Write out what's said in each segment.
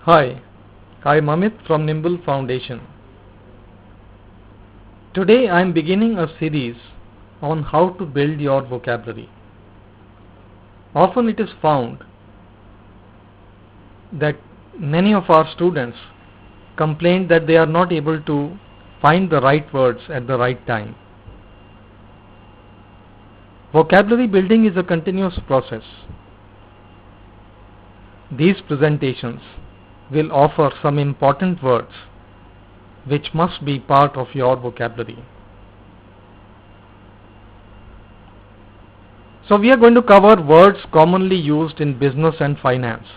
Hi, I'm Amit from Nimble Foundation. Today I'm beginning a series on how to build your vocabulary. Often it is found that many of our students complain that they are not able to find the right words at the right time. Vocabulary building is a continuous process. These presentations will offer some important words which must be part of your vocabulary. So we are going to cover words commonly used in business and finance.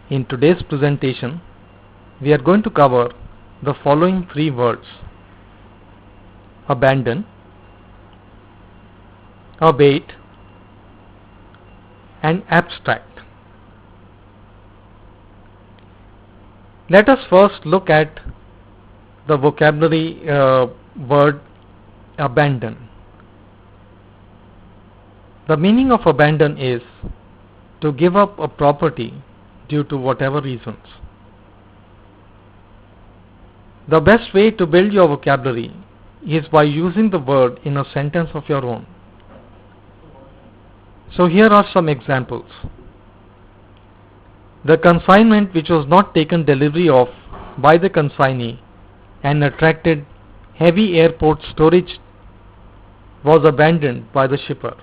In today's presentation, we are going to cover the following three words: abandon, abate, and abstract. Let us first look at the vocabulary word abandon. The meaning of abandon is to give up a property due to whatever reasons. The best way to build your vocabulary is by using the word in a sentence of your own. So here are some examples. The consignment which was not taken delivery of by the consignee and attracted heavy airport storage was abandoned by the shipper.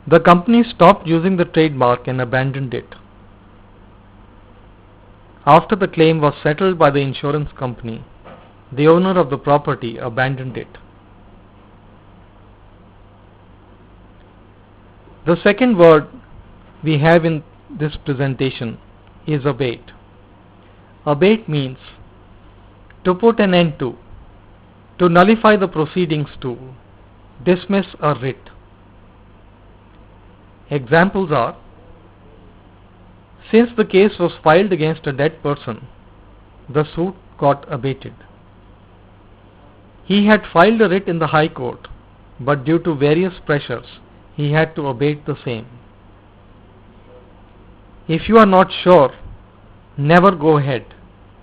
The company stopped using the trademark and abandoned it. After the claim was settled by the insurance company, the owner of the property abandoned it. The second word we have in this presentation is abate. Abate means to put an end to nullify the proceedings, to dismiss a writ. Examples are: since the case was filed against a dead person, the suit got abated. He had filed a writ in the High Court, but due to various pressures, he had to abate the same. If you are not sure, never go ahead,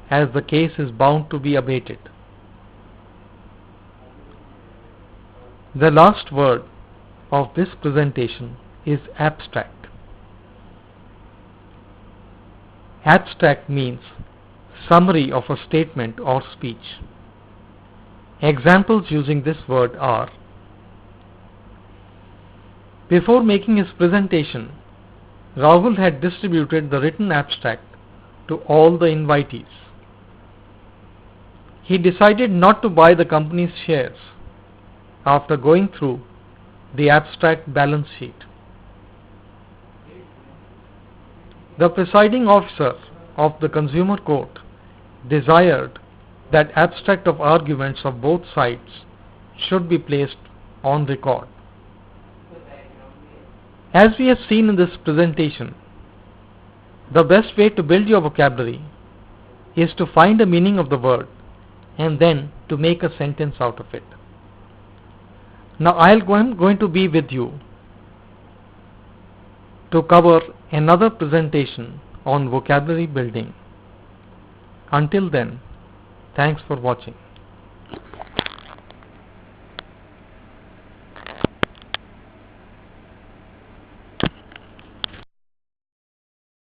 as the case is bound to be abated. The last word of this presentation is abstract. Abstract means summary of a statement or speech. Examples using this word are: before making his presentation, Rahul had distributed the written abstract to all the invitees. He decided not to buy the company's shares after going through the abstract balance sheet. The presiding officer of the consumer court desired that abstract of arguments of both sides should be placed on record. As we have seen in this presentation, the best way to build your vocabulary is to find the meaning of the word and then to make a sentence out of it. Now I'm going to be with you to cover another presentation on vocabulary building. Until then, thanks for watching.